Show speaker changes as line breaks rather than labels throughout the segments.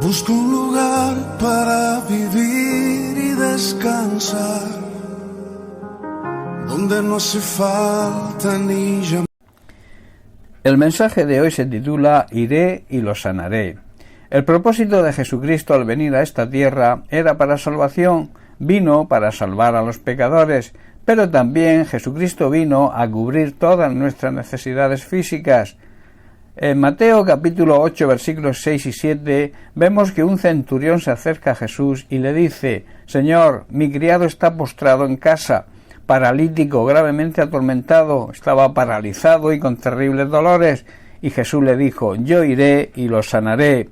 Busco un lugar para vivir y descansar, donde no hace falta ni llamar.
El mensaje de hoy se titula Iré y los sanaré. El propósito de Jesucristo al venir a esta tierra era para salvación. Vino para salvar a los pecadores, pero también Jesucristo vino a cubrir todas nuestras necesidades físicas. En Mateo capítulo 8 versículos 6 y 7 vemos que un centurión se acerca a Jesús y le dice: Señor, mi criado está postrado en casa, paralítico, gravemente atormentado, estaba paralizado y con terribles dolores. Y Jesús le dijo: Yo iré y lo sanaré.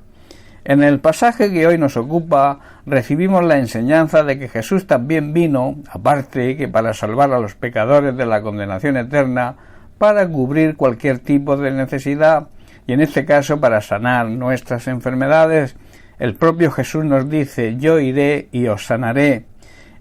En el pasaje que hoy nos ocupa recibimos la enseñanza de que Jesús también vino, aparte que para salvar a los pecadores de la condenación eterna, para cubrir cualquier tipo de necesidad, y en este caso para sanar nuestras enfermedades. El propio Jesús nos dice: Yo iré y os sanaré.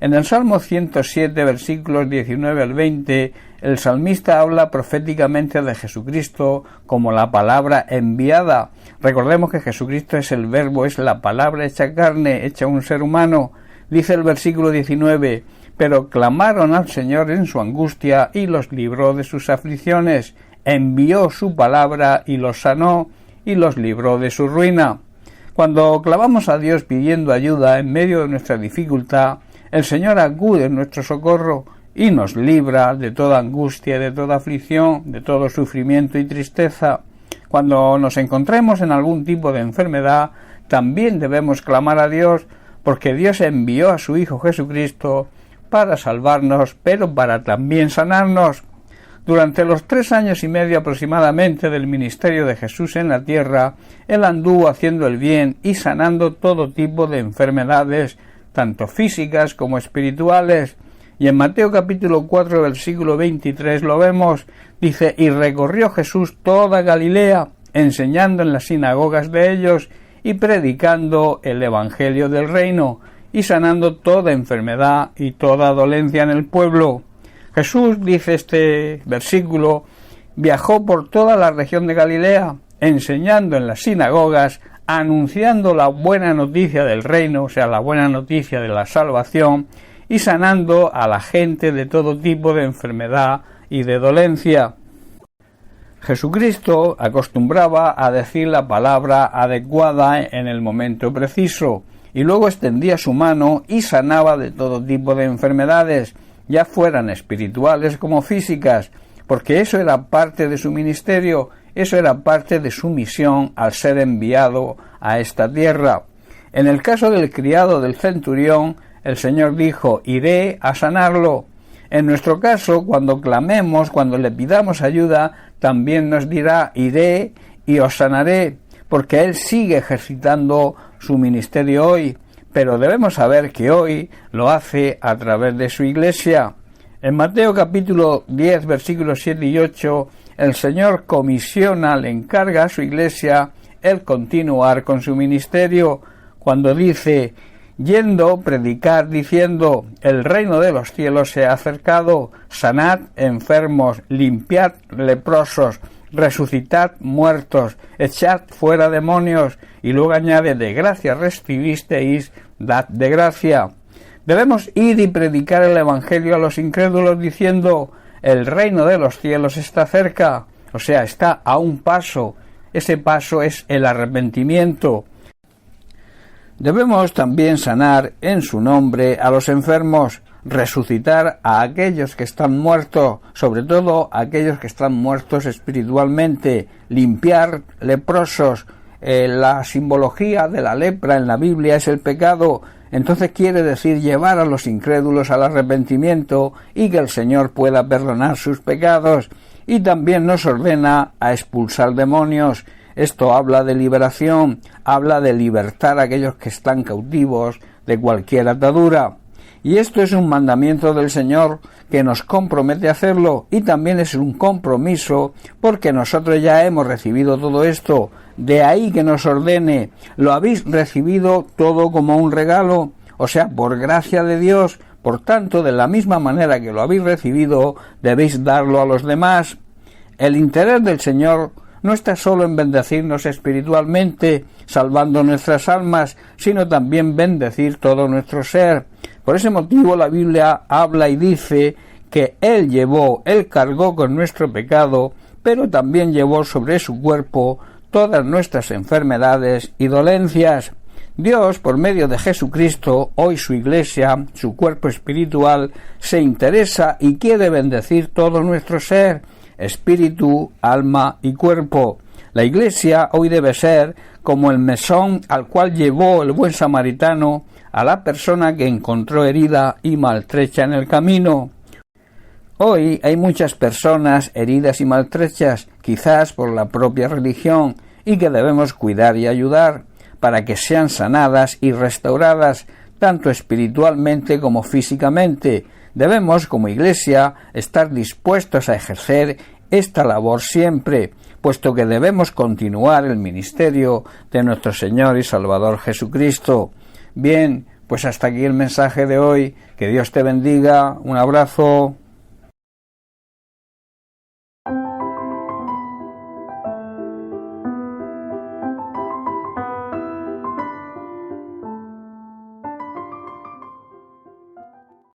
En el Salmo 107, versículos 19 al 20, el salmista habla proféticamente de Jesucristo como la palabra enviada. Recordemos que Jesucristo es el Verbo, es la palabra hecha carne, hecha un ser humano. Dice el versículo 19: Pero clamaron al Señor en su angustia y los libró de sus aflicciones. Envió su palabra y los sanó y los libró de su ruina. Cuando clamamos a Dios pidiendo ayuda en medio de nuestra dificultad, el Señor acude en nuestro socorro y nos libra de toda angustia, de toda aflicción, de todo sufrimiento y tristeza. Cuando nos encontremos en algún tipo de enfermedad, también debemos clamar a Dios, porque Dios envió a su Hijo Jesucristo para salvarnos, pero para también sanarnos. Durante los 3 años y medio aproximadamente del ministerio de Jesús en la tierra, Él anduvo haciendo el bien y sanando todo tipo de enfermedades, tanto físicas como espirituales. Y en Mateo capítulo 4 versículo 23 lo vemos, dice: Y recorrió Jesús toda Galilea, enseñando en las sinagogas de ellos y predicando el evangelio del reino y sanando toda enfermedad y toda dolencia en el pueblo. Jesús, dice este versículo, viajó por toda la región de Galilea, enseñando en las sinagogas, anunciando la buena noticia del reino, o sea, la buena noticia de la salvación, y sanando a la gente de todo tipo de enfermedad y de dolencia. Jesucristo acostumbraba a decir la palabra adecuada en el momento preciso, y luego extendía su mano y sanaba de todo tipo de enfermedades, ya fueran espirituales como físicas, porque eso era parte de su ministerio, eso era parte de su misión al ser enviado a esta tierra. En el caso del criado del centurión, el Señor dijo: iré a sanarlo. En nuestro caso, cuando clamemos, cuando le pidamos ayuda, también nos dirá: iré y os sanaré, porque Él sigue ejercitando su ministerio hoy, pero debemos saber que hoy lo hace a través de su iglesia. En Mateo capítulo 10, versículos 7 y 8, el Señor comisiona, le encarga a su iglesia el continuar con su ministerio, cuando dice: yendo, predicar, diciendo: el reino de los cielos se ha acercado, sanad enfermos, limpiad leprosos, resucitad muertos, echad fuera demonios. Y luego añade: de gracia recibisteis, dad de gracia. Debemos ir y predicar el evangelio a los incrédulos diciendo: el reino de los cielos está cerca, o sea, está a un paso. Ese paso es el arrepentimiento. Debemos también sanar en su nombre a los enfermos, resucitar a aquellos que están muertos, sobre todo a aquellos que están muertos espiritualmente, limpiar leprosos. La simbología de la lepra en la Biblia es el pecado, entonces quiere decir llevar a los incrédulos al arrepentimiento y que el Señor pueda perdonar sus pecados. Y también nos ordena a expulsar demonios. Esto habla de liberación, habla de libertar a aquellos que están cautivos de cualquier atadura. Y esto es un mandamiento del Señor que nos compromete a hacerlo, y también es un compromiso porque nosotros ya hemos recibido todo esto. De ahí que nos ordene: lo habéis recibido todo como un regalo, o sea, por gracia de Dios. Por tanto, de la misma manera que lo habéis recibido, debéis darlo a los demás. El interés del Señor no está solo en bendecirnos espiritualmente, salvando nuestras almas, sino también bendecir todo nuestro ser. Por ese motivo la Biblia habla y dice que Él cargó con nuestro pecado, pero también llevó sobre su cuerpo todas nuestras enfermedades y dolencias. Dios, por medio de Jesucristo, hoy su Iglesia, su cuerpo espiritual, se interesa y quiere bendecir todo nuestro ser, espíritu, alma y cuerpo. La Iglesia hoy debe ser como el mesón al cual llevó el buen samaritano a la persona que encontró herida y maltrecha en el camino. Hoy hay muchas personas heridas y maltrechas, quizás por la propia religión, y que debemos cuidar y ayudar, para que sean sanadas y restauradas, tanto espiritualmente como físicamente. Debemos, como Iglesia, estar dispuestos a ejercer esta labor siempre, puesto que debemos continuar el ministerio de nuestro Señor y Salvador Jesucristo. Bien, pues hasta aquí el mensaje de hoy. Que Dios te bendiga. Un abrazo.